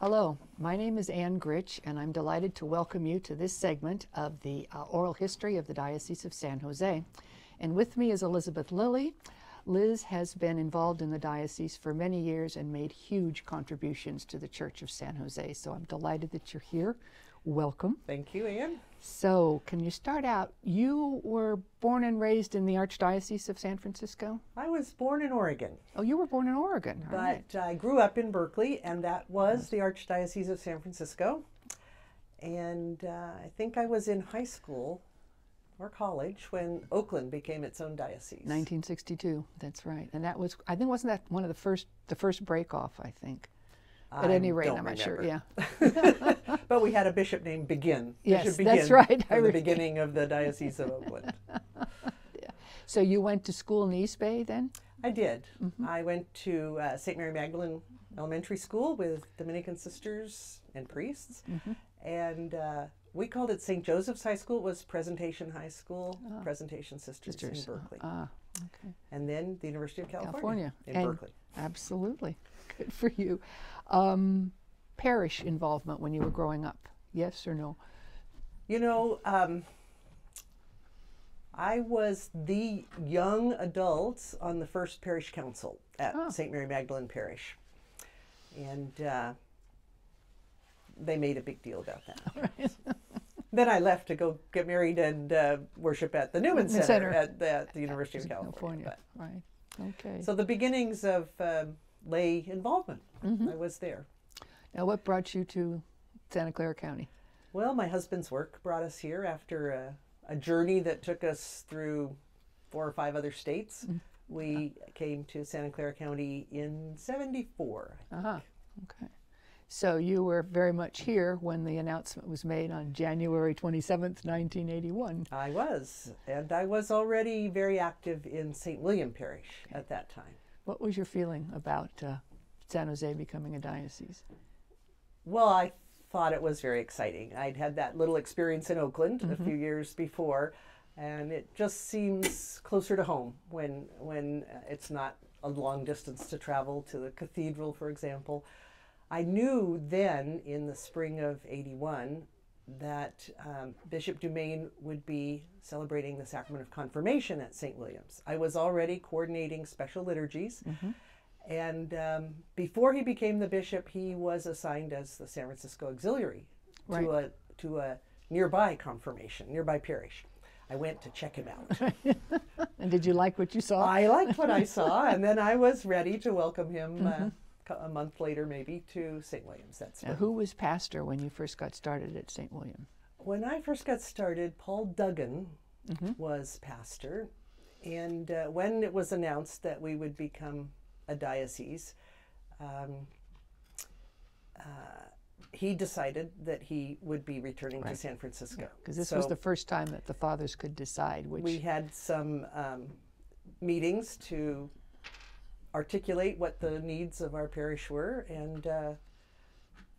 Hello, my name is Ann Gritch, and I'm delighted to welcome you to this segment of the oral history of the Diocese of San Jose. And with me is Elizabeth Lilly. Liz has been involved in the diocese for many years and made huge contributions to the Church of San Jose. So I'm delighted that you're here. Welcome. Thank you, Ann. So can you start out? You were born and raised in the Archdiocese of San Francisco? I was born in Oregon. Oh, you were born in Oregon. All right. But I grew up in Berkeley, and that was the Archdiocese of San Francisco. And I think I was in high school or college when Oakland became its own diocese. 1962, that's right. And that was, I think, wasn't that one of the first break-off, I think? At I any rate, don't I'm not sure, remember. yeah. But we had a bishop named Begin. Yes, Bishop that's Begin, right. from the beginning of the Diocese of Oakland. Yeah. So you went to school in East Bay then? I did. I went to St. Mary Magdalene Elementary School with Dominican sisters and priests. And we called it St. Joseph's High School. It was Presentation High School, Presentation Sisters in Berkeley. Okay. And then the University of California. in and Berkeley. Absolutely. Good for you. Parish involvement when you were growing up, yes or no? You know, I was the young adult on the first parish council at St. Mary Magdalene Parish. And they made a big deal about that. Right. Then I left to go get married and worship at the Newman Center at the University of California. Right. Okay. So the beginnings of lay involvement, I was there. Now, what brought you to Santa Clara County? Well, my husband's work brought us here after a journey that took us through 4 or 5 other states. We came to Santa Clara County in '74. Okay. So you were very much here when the announcement was made on January 27th, 1981. I was, and I was already very active in St. William Parish at that time. What was your feeling about San Jose becoming a diocese? Well, I thought it was very exciting. I'd had that little experience in Oakland a few years before, and it just seems closer to home when it's not a long distance to travel to the cathedral, for example. I knew then, in the spring of '81, that Bishop Dumaine would be celebrating the sacrament of confirmation at St. William's. I was already coordinating special liturgies, and before he became the bishop, he was assigned as the San Francisco Auxiliary to a nearby confirmation, nearby parish. I went to check him out. And did you like what you saw? I liked what I saw, and then I was ready to welcome him a month later, maybe, to St. William's. Now, who was pastor when you first got started at St. William? When I first got started, Paul Duggan was pastor, and when it was announced that we would become a diocese, he decided that he would be returning to San Francisco. Because this was the first time that the fathers could decide which... We had some meetings to articulate what the needs of our parish were, and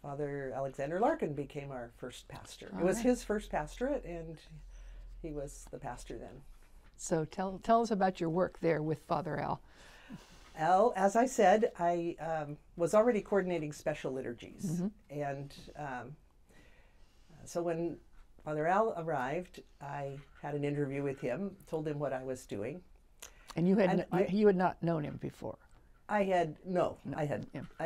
Father Alexander Larkin became our first pastor. It was his first pastorate, and he was the pastor then. So tell us about your work there with Father Al. Al, as I said, I was already coordinating special liturgies, and so when Father Al arrived, I had an interview with him, told him what I was doing. And you had not known him before? I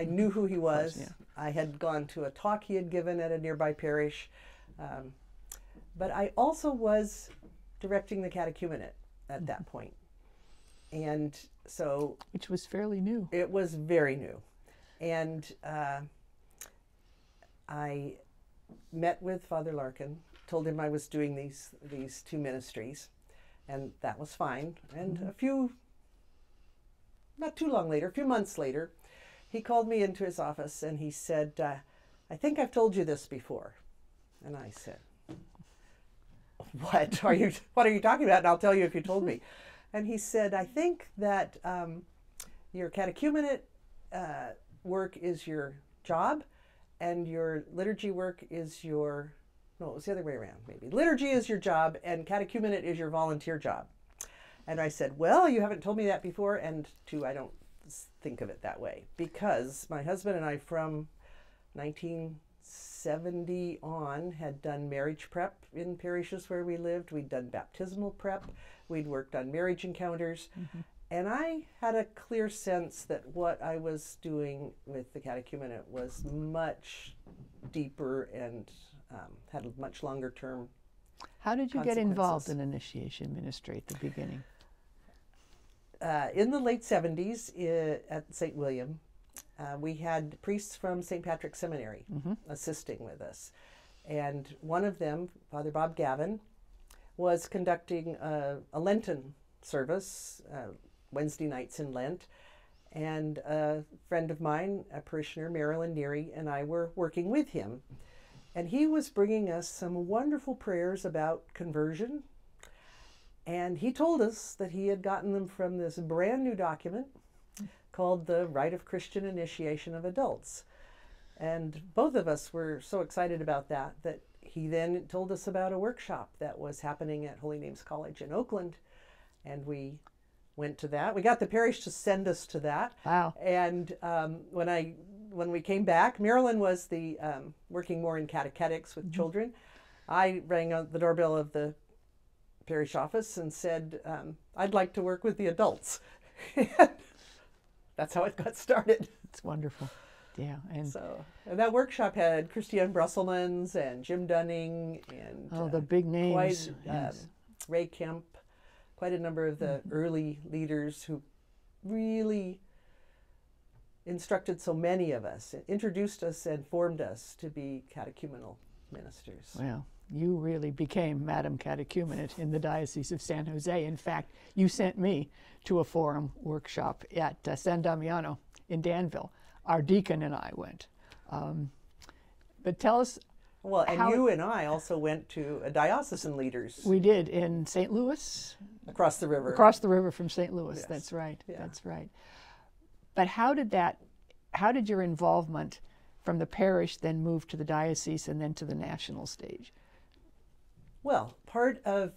knew who he was. I had gone to a talk he had given at a nearby parish. But I also was directing the Catechumenate at that point. And so... Which was fairly new. It was very new. And I met with Father Larkin, told him I was doing these 2 ministries. And that was fine. And not too long later, a few months later, he called me into his office and he said, I think I've told you this before. And I said, what are you talking about? And I'll tell you if you told me. And he said, I think that your catechumenate work is your job, and your liturgy work is your... No, it was the other way around, maybe. Liturgy is your job, and catechumenate is your volunteer job. And I said, well, you haven't told me that before, and 2, I don't think of it that way, because my husband and I, from 1970 on, had done marriage prep in parishes where we lived. We'd done baptismal prep. We'd worked on marriage encounters. And I had a clear sense that what I was doing with the catechumenate was much deeper and had a much longer term. How did you get involved in initiation ministry at the beginning? In the late 70s at St. William, we had priests from St. Patrick's Seminary assisting with us. And one of them, Father Bob Gavin, was conducting a Lenten service, Wednesday nights in Lent. And a friend of mine, a parishioner, Marilyn Neary, and I were working with him. And he was bringing us some wonderful prayers about conversion. And he told us that he had gotten them from this brand new document called the Rite of Christian Initiation of Adults. And both of us were so excited about that he then told us about a workshop that was happening at Holy Names College in Oakland. And we went to that. We got the parish to send us to that. Wow. And when we came back, Marilyn was the working more in catechetics with children. I rang on the doorbell of the parish office and said, I'd like to work with the adults. That's how it got started. It's wonderful. Yeah. And that workshop had Christiane Brusselmans and Jim Dunning and the big names. Ray Kemp, quite a number of the early leaders who really instructed so many of us, introduced us and formed us to be catechumenal ministers. Well, you really became Madam Catechumenate in the Diocese of San Jose. In fact, you sent me to a forum workshop at San Damiano in Danville. Our deacon and I went. But tell us. Well, and you and I also went to a diocesan leaders. We did in St. Louis. Across the river. Across the river from St. Louis. Yes. That's right. Yeah. That's right. But how did your involvement from the parish then move to the diocese and then to the national stage? Well, part of,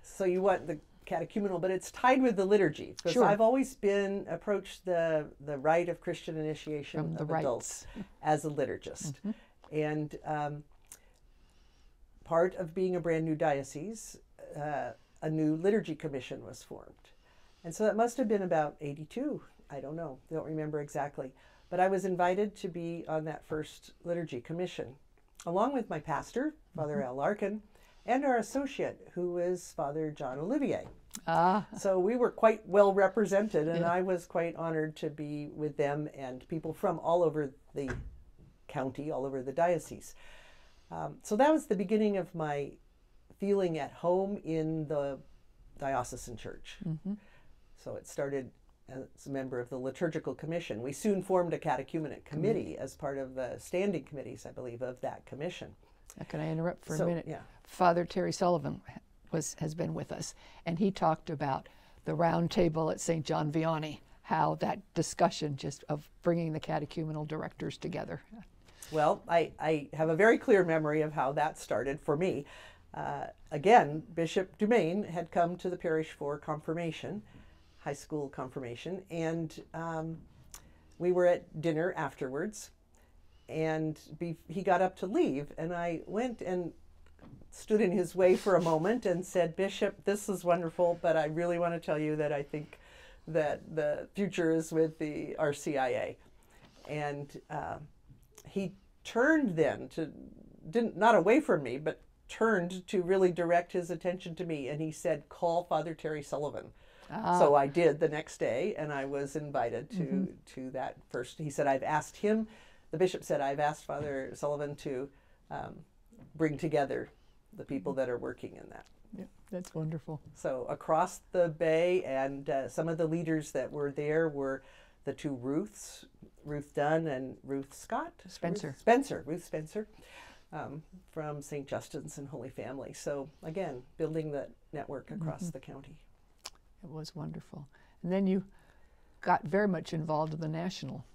so you want the catechumenal, but it's tied with the liturgy. Because Sure. I've always been approached the rite of Christian initiation of adults as a liturgist. And part of being a brand new diocese, a new liturgy commission was formed. And so that must have been about 82. I don't know, don't remember exactly. But I was invited to be on that first liturgy commission, along with my pastor, Father Al Larkin, and our associate, who is Father John Olivier. So we were quite well represented, and I was quite honored to be with them and people from all over the county, all over the diocese. So that was the beginning of my feeling at home in the diocesan church. So it started as a member of the liturgical commission. We soon formed a catechumenate committee as part of the standing committees, I believe, of that commission. Can I interrupt for a minute? Yeah. Father Terry Sullivan has been with us, and he talked about the round table at St. John Vianney, how that discussion just of bringing the catechumenal directors together. Well, I have a very clear memory of how that started for me. Again, Bishop Dumaine had come to the parish for confirmation, high school confirmation, and we were at dinner afterwards, and he got up to leave, and I went and stood in his way for a moment and said, Bishop, this is wonderful, but I really want to tell you that I think that the future is with the RCIA. And he turned then not away from me, but turned to really direct his attention to me, and he said, call Father Terry Sullivan. So I did the next day, and I was invited to that first. He said, the bishop said, I've asked Father Sullivan to bring together the people that are working in that. Yeah, that's wonderful. So across the bay, and some of the leaders that were there were the two Ruths, Ruth Dunn and Ruth Scott? Ruth Spencer, from St. Justin's and Holy Family. So again, building the network across the county. It was wonderful. And then you got very much involved in the national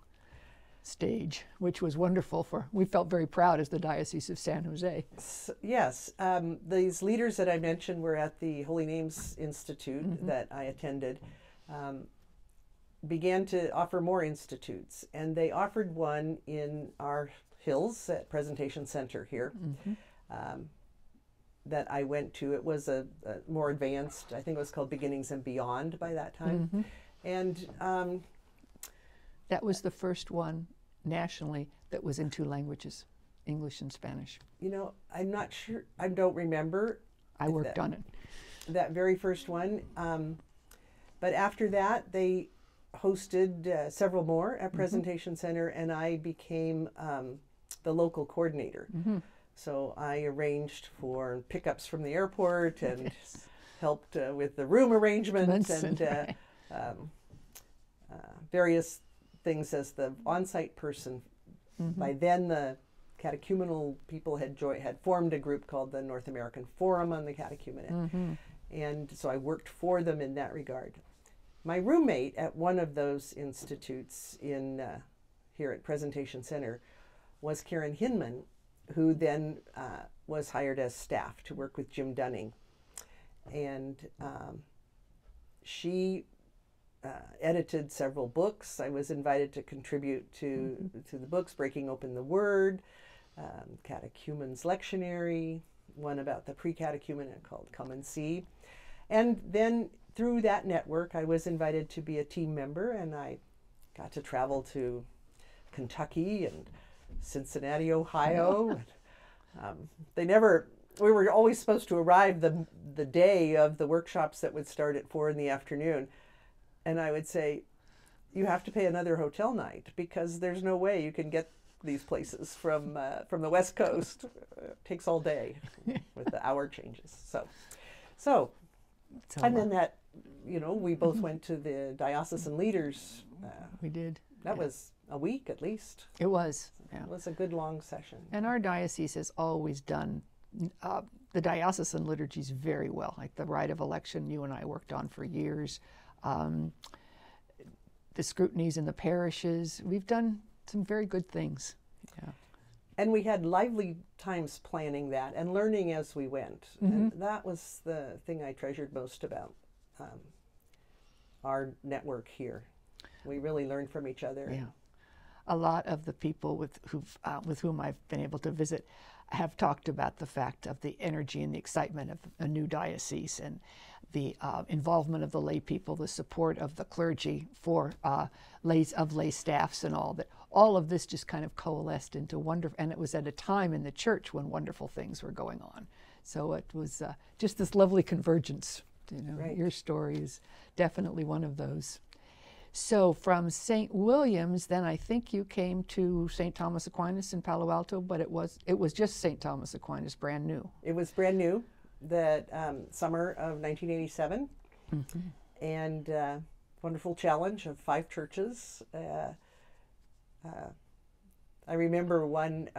stage, which was wonderful. We felt very proud as the Diocese of San Jose. Yes. These leaders that I mentioned were at the Holy Names Institute that I attended, began to offer more institutes. And they offered one in our Hills at Presentation Center here that I went to. It was a more advanced, I think it was called Beginnings and Beyond by that time. And that was the first one nationally that was in 2 languages, English and Spanish. You know, I'm not sure, I don't remember. I worked on it. That very first one. But after that, they hosted several more at Presentation Center, and I became the local coordinator. So I arranged for pickups from the airport and helped with the room arrangements and various things as the on-site person. By then, the catechumenal people had formed a group called the North American Forum on the Catechumenate. And so I worked for them in that regard. My roommate at one of those institutes here at Presentation Center was Karen Hinman, who then was hired as staff to work with Jim Dunning. And she edited several books. I was invited to contribute to the books, Breaking Open the Word, Catechumen's Lectionary, one about the pre-catechumenate called Come and See. And then through that network, I was invited to be a team member, and I got to travel to Kentucky and Cincinnati, Ohio. We were always supposed to arrive the day of the workshops that would start at 4 in the afternoon. And I would say, you have to pay another hotel night because there's no way you can get these places from the West Coast. It takes all day with the hour changes. So and then that, you know, we both went to the diocesan leaders. We did. That was a week at least. It was. It was a good long session. And our diocese has always done the diocesan liturgies very well. Like the rite of election, you and I worked on for years. The scrutinies in the parishes. We've done some very good things. Yeah. And we had lively times planning that and learning as we went. And that was the thing I treasured most about our network here. We really learned from each other. Yeah. A lot of the people with whom I've been able to visit have talked about the fact of the energy and the excitement of a new diocese and the involvement of the lay people, the support of the clergy for lay staffs and all that. All of this just kind of coalesced into wonderful, and it was at a time in the church when wonderful things were going on. So it was just this lovely convergence. You know, Right. Your story is definitely one of those. So from St. William's, then I think you came to St. Thomas Aquinas in Palo Alto, but it was just St. Thomas Aquinas, brand new. It was brand new, that summer of 1987, and wonderful challenge of 5 churches. I remember one,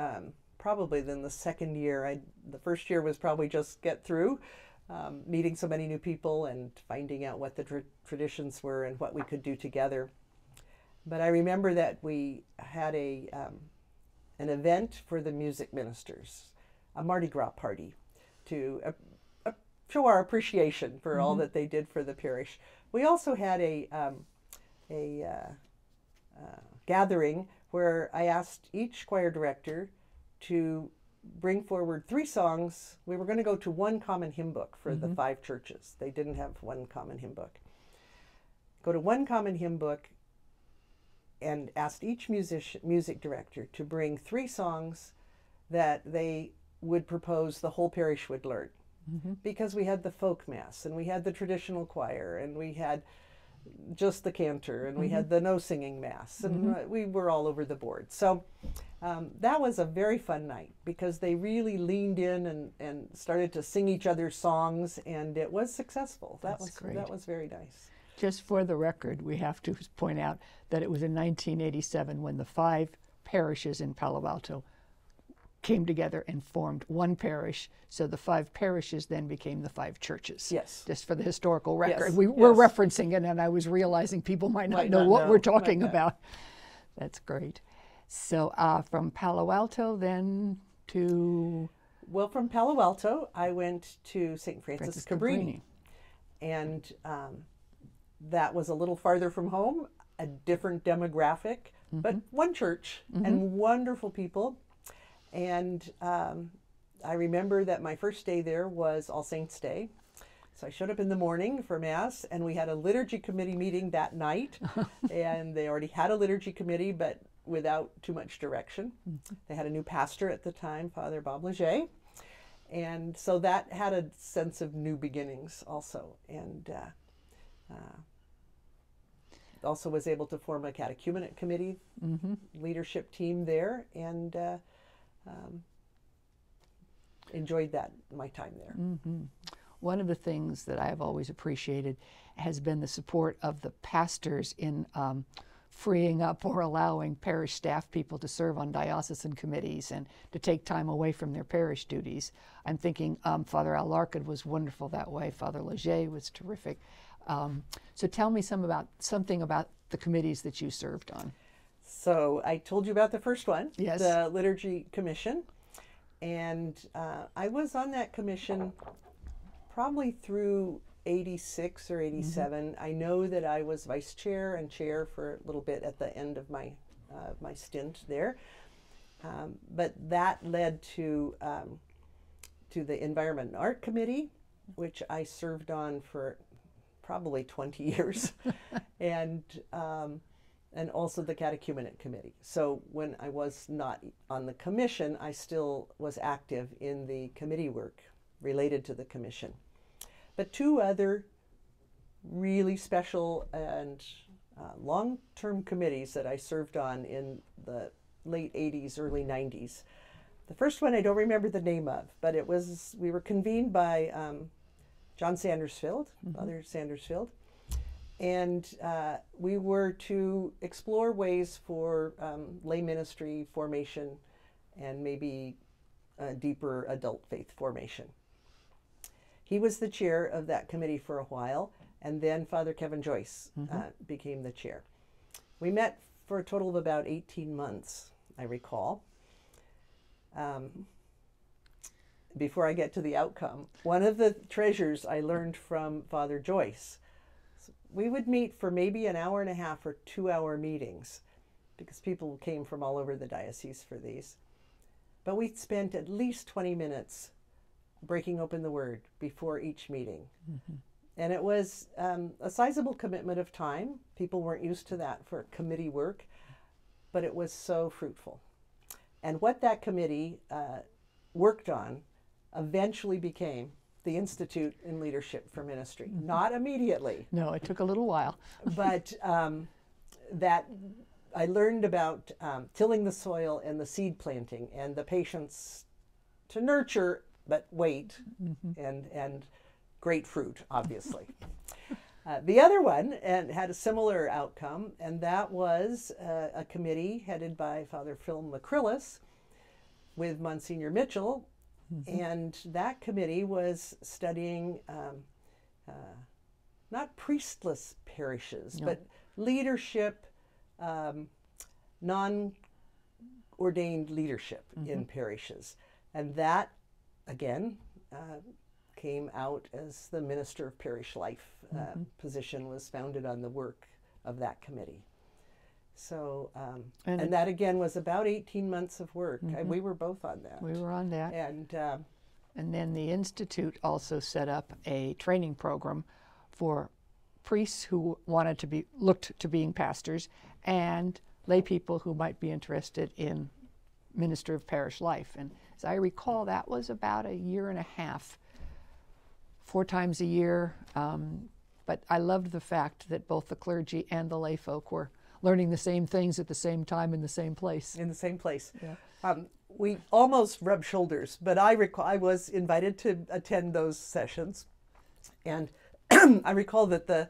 probably then the second year, the first year was probably just get through, meeting so many new people and finding out what the traditions were and what we could do together. But I remember that we had an event for the music ministers, a Mardi Gras party, to show our appreciation for all that they did for the parish. We also had a gathering where I asked each choir director to bring forward 3 songs. We were going to go to one common hymn book for the 5 churches. They didn't have one common hymn book. Go to one common hymn book and asked each music director to bring 3 songs that they would propose the whole parish would learn. Because we had the folk mass, and we had the traditional choir, and we had just the cantor, and we had the no singing mass, and we were all over the board. So that was a very fun night because they really leaned in and started to sing each other's songs, and it was successful. That was very nice. Just for the record, we have to point out that it was in 1987 when the 5 parishes in Palo Alto came together and formed one parish. So the 5 parishes then became the 5 churches. Yes. Just for the historical record. Yes. We're referencing it, and I was realizing people might not know what we're talking about. That's great. So from Palo Alto then to... Well, from Palo Alto, I went to St. Francis Cabrini. And that was a little farther from home, a different demographic, but one church and wonderful people. And I remember that my first day there was All Saints Day. So I showed up in the morning for Mass, and we had a liturgy committee meeting that night. And they already had a liturgy committee, but without too much direction. They had a new pastor at the time, Father Bob Leger. And so that had a sense of new beginnings also. And also was able to form a Catechumenate committee, leadership team there, and enjoyed that, my time there. One of the things that I've always appreciated has been the support of the pastors in freeing up or allowing parish staff people to serve on diocesan committees and to take time away from their parish duties. I'm thinking Father Al Larkin was wonderful that way. Father Leger was terrific. So tell me something about the committees that you served on. So I told you about the first one, yes, the Liturgy Commission. And I was on that commission probably through 86 or 87. I know that I was vice chair and chair for a little bit at the end of my stint there. But that led to the Environment and Art Committee, which I served on for probably 20 years, and also the Catechumenate Committee. So when I was not on the commission, I still was active in the committee work related to the commission. But two other really special and long-term committees that I served on in the late 80s, early 90s. The first one I don't remember the name of, but we were convened by John Sandersfield, Father Sandersfield, and we were to explore ways for lay ministry formation and maybe deeper adult faith formation. He was the chair of that committee for a while, and then Father Kevin Joyce became the chair. We met for a total of about 18 months, I recall. Before I get to the outcome, one of the treasures I learned from Father Joyce, we would meet for maybe an hour and a half or 2-hour meetings, because people came from all over the diocese for these. But we spent at least 20 minutes breaking open the Word before each meeting. And it was a sizable commitment of time. People weren't used to that for committee work, but it was so fruitful. And what that committee worked on eventually became the Institute in Leadership for Ministry. Not immediately. No, it took a little while. But that I learned about tilling the soil and the seed planting and the patience to nurture but wait, and great fruit, obviously. The other one had a similar outcome, and that was a committee headed by Father Phil McCrillis with Monsignor Mitchell, and that committee was studying not priestless parishes, but leadership, non-ordained leadership in parishes. And that, again, came out as the Minister of Parish Life position was founded on the work of that committee. So, and that again was about 18 months of work. We were both on that. We were on that. And then the Institute also set up a training program for priests who wanted to looked to being pastors and lay people who might be interested in Minister of Parish Life. And as I recall, that was about 1.5 years, 4 times a year. But I loved the fact that both the clergy and the lay folk were learning the same things at the same time in the same place. In the same place. Yeah. We almost rubbed shoulders, but I recall I was invited to attend those sessions. And I recall that the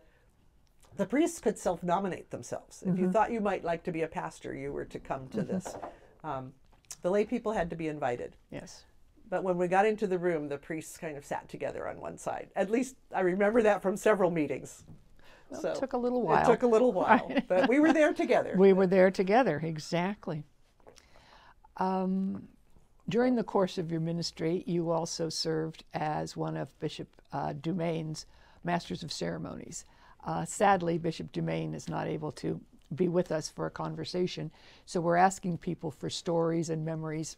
priests could self-nominate themselves. If you thought you might like to be a pastor, you were to come to this. The lay people had to be invited. Yes. But when we got into the room, the priests kind of sat together on one side. At least I remember that from several meetings. Well, so it took a little while. It took a little while, but we were there together. We were there together, exactly. During the course of your ministry, you also served as one of Bishop Dumain's Masters of Ceremonies. Sadly, Bishop Dumain is not able to be with us for a conversation, so we're asking people for stories and memories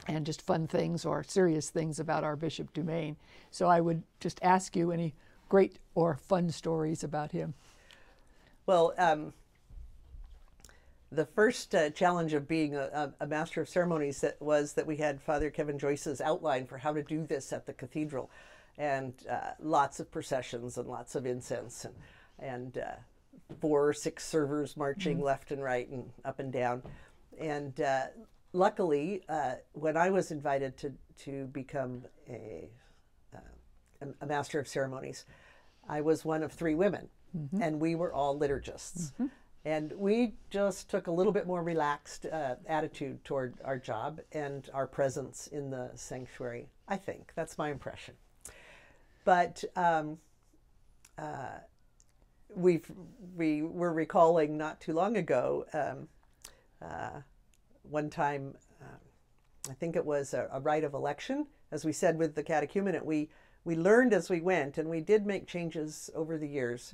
and just fun things or serious things about our Bishop Dumaine. So I would just ask you any great or fun stories about him. Well, the first challenge of being a master of ceremonies was that we had Father Kevin Joyce's outline for how to do this at the cathedral, and lots of processions and lots of incense, and 4 or 6 servers marching left and right and up and down. And luckily, when I was invited to become a master of ceremonies, I was one of 3 women, and we were all liturgists. And we just took a little bit more relaxed attitude toward our job and our presence in the sanctuary, I think. That's my impression. But we were recalling not too long ago, one time, I think it was a rite of election. As we said with the Catechumenate, we learned as we went, and we did make changes over the years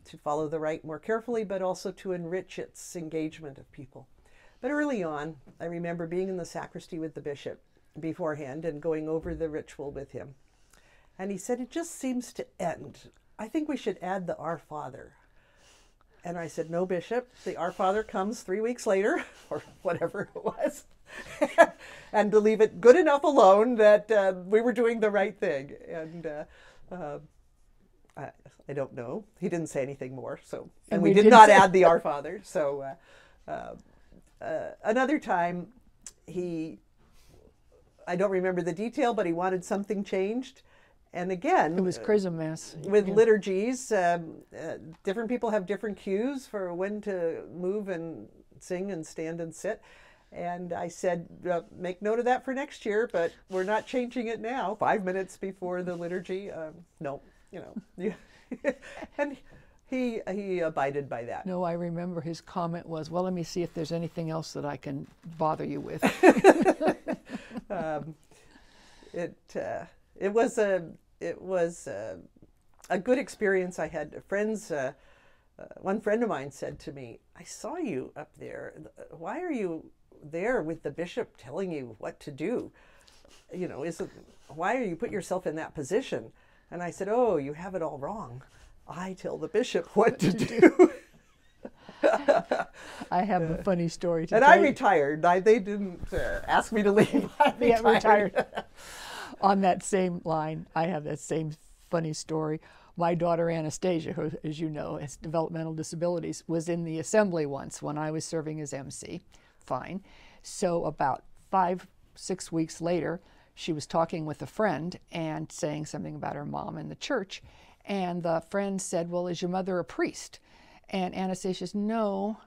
to follow the rite more carefully, but also to enrich its engagement of people. But early on, I remember being in the sacristy with the bishop beforehand and going over the ritual with him. And he said, "It just seems to end. I think we should add the Our Father." And I said, "No, Bishop, the Our Father comes 3 weeks later," or whatever it was. And to leave it good enough alone that we were doing the right thing. And I don't know. He didn't say anything more. So, and we did not add the Our Father. So another time, I don't remember the detail, but he wanted something changed. And again, it was Chrism Mass. With liturgies, different people have different cues for when to move and sing and stand and sit. And I said, make note of that for next year, but we're not changing it now. 5 minutes before the liturgy. No, you know. And he abided by that. No, I remember his comment was, "Well, let me see if there's anything else that I can bother you with." It was a good experience. I had friends. One friend of mine said to me, "I saw you up there. Why are you there with the bishop telling you what to do? You know, why are you put yourself in that position?" And I said, "Oh, you have it all wrong. I tell the bishop what to do." I have a funny story to tell. And I retired. They didn't ask me to leave. I retired. On that same line, I have that same funny story. My daughter Anastasia, who, as you know, has developmental disabilities, was in the assembly once when I was serving as MC. Fine. So about 5-6 weeks later, she was talking with a friend and saying something about her mom in the church. And the friend said, "Well, is your mother a priest?" And Anastasia says, No,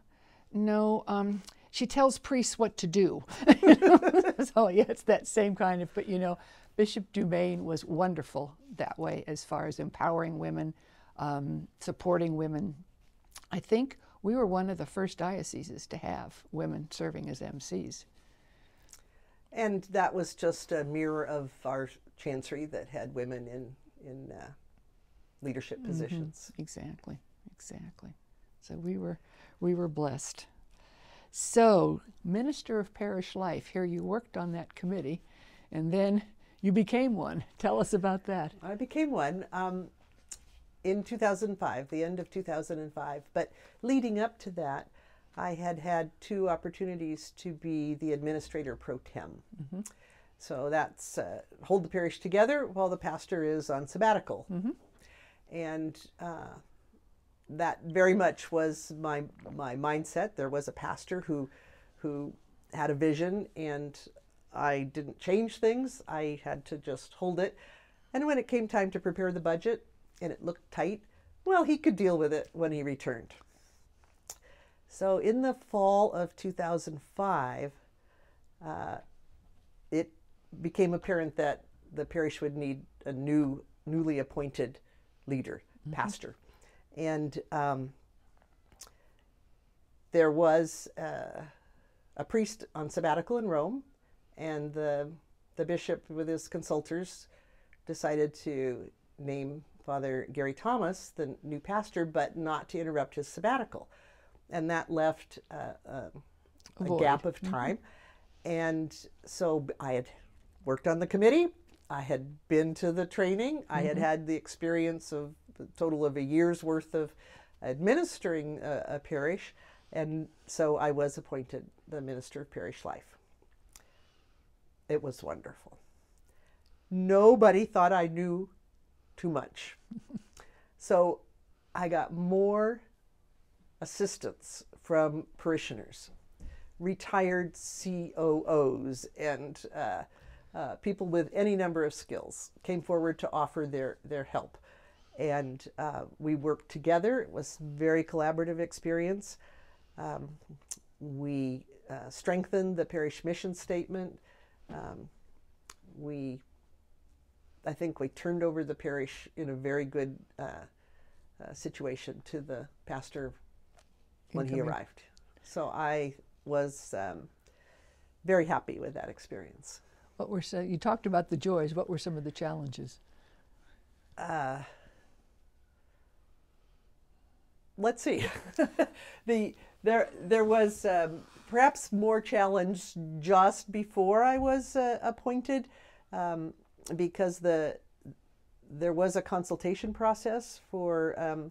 she tells priests what to do. So yeah, it's that same kind of, but you know, Bishop Dumaine was wonderful that way as far as empowering women, supporting women. I think we were one of the first dioceses to have women serving as MCs. And that was just a mirror of our chancery that had women in leadership positions. Exactly. So we were blessed. So, Minister of Parish Life, here you worked on that committee, and then you became one. Tell us about that. I became one in 2005, the end of 2005. But leading up to that, I had 2 opportunities to be the administrator pro tem. So that's hold the parish together while the pastor is on sabbatical. And that very much was my mindset. There was a pastor who had a vision, and I didn't change things. I had to just hold it. And when it came time to prepare the budget and it looked tight, well, he could deal with it when he returned. So in the fall of 2005, it became apparent that the parish would need a newly appointed leader, pastor. And there was a priest on sabbatical in Rome, and the bishop with his consultors decided to name Father Gary Thomas the new pastor, but not to interrupt his sabbatical. And that left a gap of time. And so I had worked on the committee. I had been to the training. I had had the experience of a total of a year's worth of administering a parish. And so I was appointed the minister of parish life. It was wonderful. Nobody thought I knew too much. So I got more assistance from parishioners, retired COOs, and people with any number of skills came forward to offer their help. And we worked together. It was a very collaborative experience. We strengthened the parish mission statement. I think we turned over the parish in a very good situation to the pastor when he arrived. So I was very happy with that experience. What were you talked about the joys. What were some of the challenges? Let's see. There was perhaps more challenge just before I was appointed, because there was a consultation process for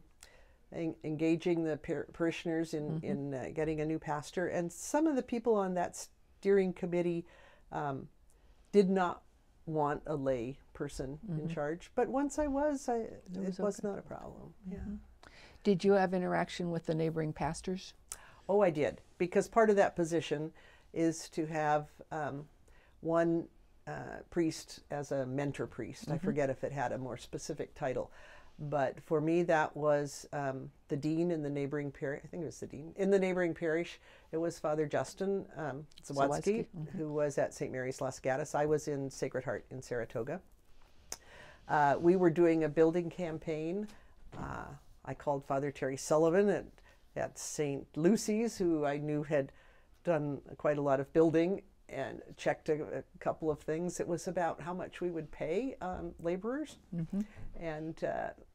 engaging the parishioners in getting a new pastor, and some of the people on that steering committee did not want a lay person in charge. But once I was, it was not a problem. Yeah. Did you have interaction with the neighboring pastors? Oh, I did, because part of that position is to have one priest as a mentor priest. I forget if it had a more specific title, but for me that was the dean in the neighboring parish. I think it was the dean in the neighboring parish. It was Father Justin Zawadzki, who was at St. Mary's Las Gatas. I was in Sacred Heart in Saratoga. We were doing a building campaign. I called Father Terry Sullivan at St. Lucy's, who I knew had done quite a lot of building, and checked a couple of things. It was about how much we would pay laborers. And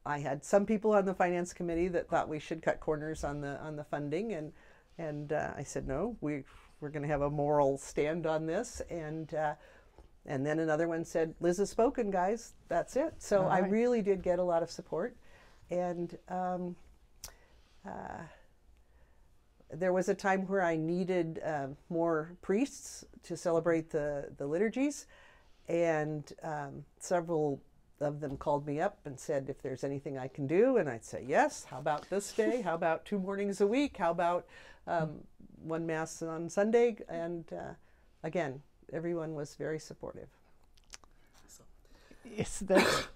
I had some people on the finance committee that thought we should cut corners on the funding, and I said no, we're going to have a moral stand on this. And then another one said, Liz has spoken, guys, that's it. So I really did get a lot of support. And there was a time where I needed more priests to celebrate the liturgies, and several of them called me up and said if there's anything I can do, and I'd say yes. How about this day? How about 2 mornings a week? How about one Mass on Sunday? And again, everyone was very supportive. Yes, that's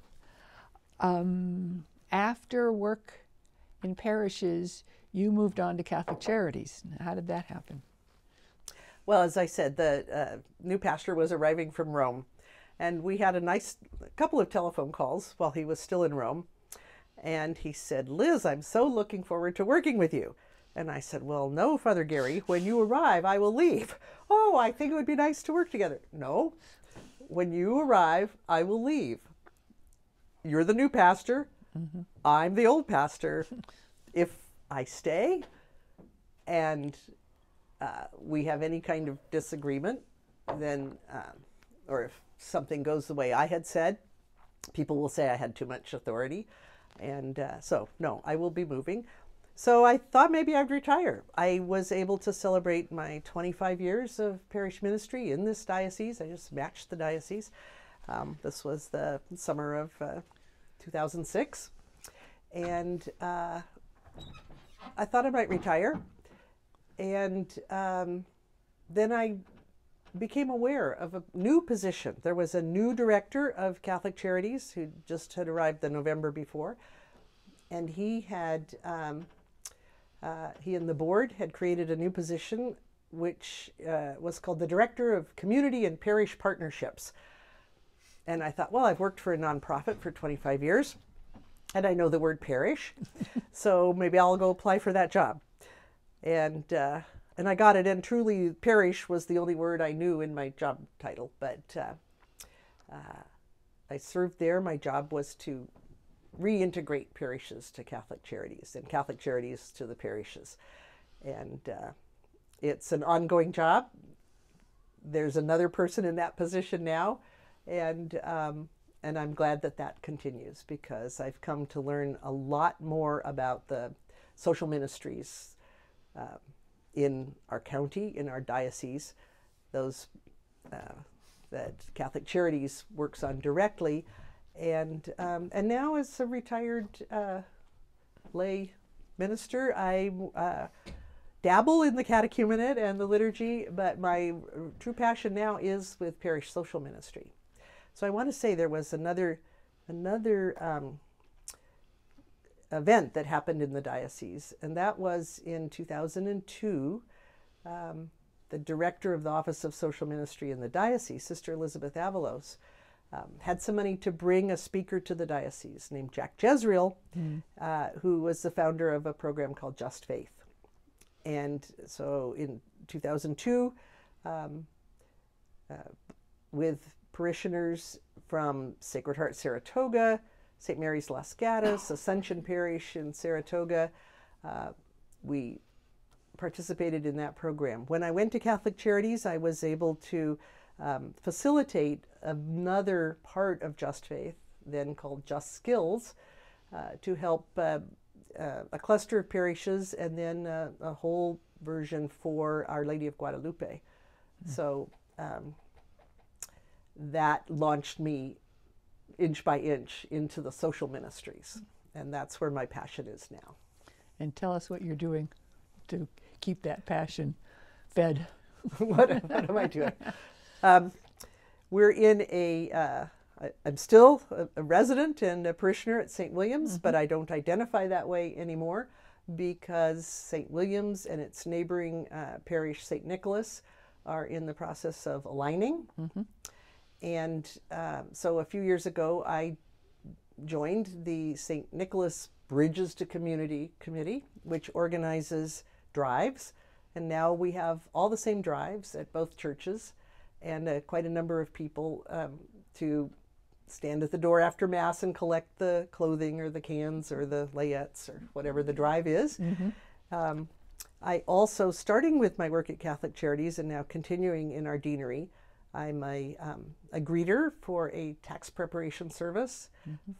after work in parishes, you moved on to Catholic Charities. How did that happen? Well, as I said, the new pastor was arriving from Rome, and we had a nice couple of telephone calls while he was still in Rome. And he said, Liz, I'm so looking forward to working with you. And I said, well, no, Father Gary, when you arrive, I will leave. Oh, I think it would be nice to work together. No, when you arrive, I will leave. You're the new pastor. I'm the old pastor. If I stay and we have any kind of disagreement, then, or if something goes the way I had said, people will say I had too much authority. And so, no, I will be moving. So I thought maybe I'd retire. I was able to celebrate my 25 years of parish ministry in this diocese. I just matched the diocese. This was the summer of 2006. And I thought I might retire. And then I became aware of a new position. There was a new director of Catholic Charities who just had arrived the November before. And he and the board had created a new position which was called the Director of Community and Parish Partnerships. And I thought, well, I've worked for a nonprofit for 25 years. And I know the word parish, so maybe I'll go apply for that job. And I got it, and truly parish was the only word I knew in my job title. But I served there. My job was to reintegrate parishes to Catholic Charities and Catholic Charities to the parishes. And it's an ongoing job. there's another person in that position now, and I'm glad that that continues, because I've come to learn a lot more about the social ministries in our county, in our diocese, those that Catholic Charities works on directly, and now as a retired lay minister, I dabble in the catechumenate and the liturgy, but my true passion now is with parish social ministry. So I want to say there was another event that happened in the diocese, and that was in 2002. The director of the Office of Social Ministry in the diocese, Sister Elizabeth Avalos, had some money to bring a speaker to the diocese named Jack Jezreel, who was the founder of a program called Just Faith. And so in 2002, with parishioners from Sacred Heart Saratoga, St. Mary's Las Gatas, Ascension Parish in Saratoga, we participated in that program. When I went to Catholic Charities, I was able to facilitate another part of Just Faith, then called Just Skills, to help a cluster of parishes, and then a whole version for Our Lady of Guadalupe. So that launched me inch by inch into the social ministries, and that's where my passion is now. And tell us what you're doing to keep that passion fed. What am I doing? We're in I'm still a resident and a parishioner at St. William's, but I don't identify that way anymore, because St. William's and its neighboring parish, St. Nicholas, are in the process of aligning. And so a few years ago, I joined the St. Nicholas Bridges to Community Committee, which organizes drives. And now we have all the same drives at both churches, and quite a number of people to stand at the door after Mass and collect the clothing or the cans or the layettes or whatever the drive is. I also, starting with my work at Catholic Charities and now continuing in our deanery, I'm a greeter for a tax preparation service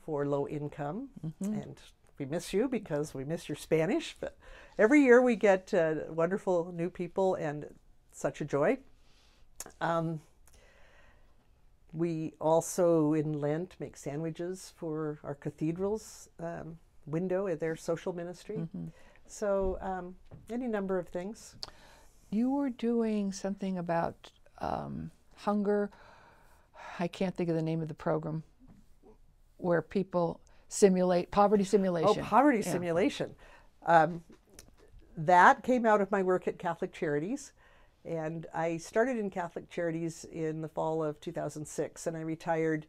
for low income. And we miss you because we miss your Spanish. But every year we get wonderful new people, and such a joy. We also, in Lent, make sandwiches for our cathedral's window at their social ministry. So any number of things. You were doing something about hunger. I can't think of the name of the program, where people simulate poverty simulation. Oh, poverty simulation. That came out of my work at Catholic Charities. And I started in Catholic Charities in the fall of 2006, and I retired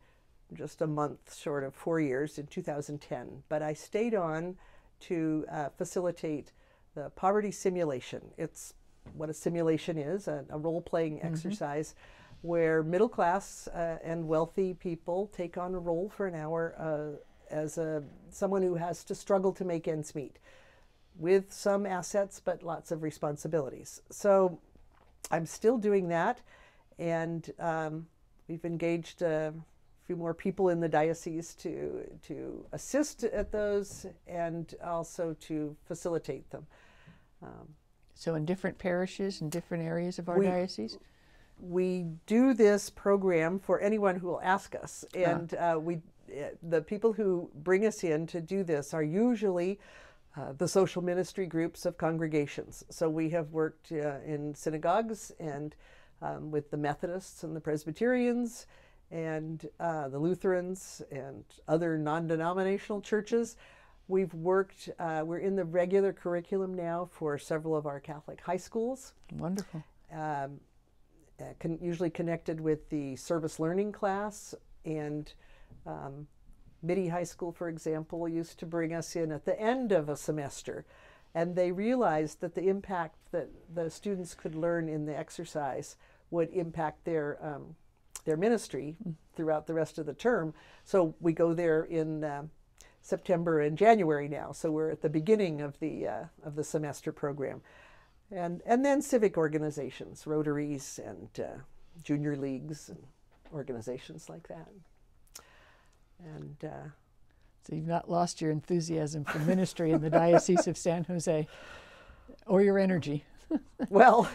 just a month short of 4 years in 2010. But I stayed on to facilitate the poverty simulation. It's what a simulation is, a role-playing exercise where middle class and wealthy people take on a role for an hour as someone who has to struggle to make ends meet, with some assets but lots of responsibilities. So I'm still doing that, and we've engaged a few more people in the diocese to assist at those and also to facilitate them. So in different parishes and different areas of our diocese? We do this program for anyone who will ask us, and the people who bring us in to do this are usually the social ministry groups of congregations. So we have worked in synagogues and with the Methodists and the Presbyterians and the Lutherans and other non-denominational churches. We've worked, we're in the regular curriculum now for several of our Catholic high schools. Wonderful. Usually connected with the service learning class, and Midi High School, for example, used to bring us in at the end of a semester, and they realized that the impact that the students could learn in the exercise would impact their ministry throughout the rest of the term. So we go there in September and January now. So we're at the beginning of the semester program, and then civic organizations, Rotaries, and junior leagues and organizations like that. And so you've not lost your enthusiasm for ministry in the Diocese of San Jose, or your energy. Well,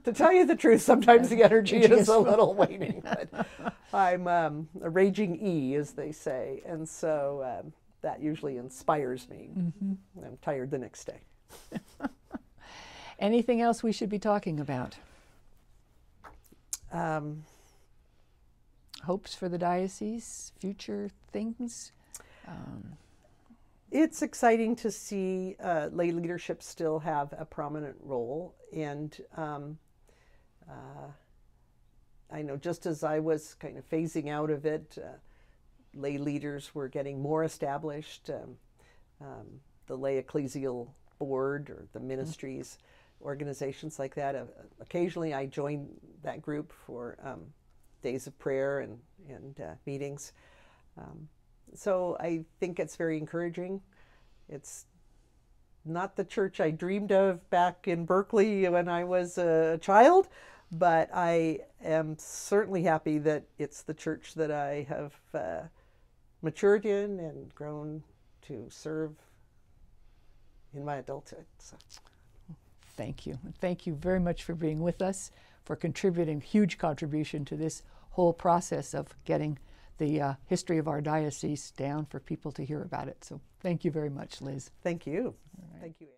to tell you the truth, sometimes the energy is a little waning. But I'm a raging E, as they say, and so that usually inspires me. Mm-hmm. I'm tired the next day. Anything else we should be talking about? Hopes for the diocese, future things? It's exciting to see lay leadership still have a prominent role, and I know just as I was kind of phasing out of it, lay leaders were getting more established. The lay ecclesial board or the ministries, organizations like that. Occasionally I join that group for days of prayer and meetings. So I think it's very encouraging. It's not the church I dreamed of back in Berkeley when I was a child, but I am certainly happy that it's the church that I have matured in and grown to serve in my adulthood. So. Thank you. Thank you very much for being with us, for contributing huge contribution to this whole process of getting the history of our diocese down for people to hear about it. So thank you very much, Liz. Thank you. Thank you.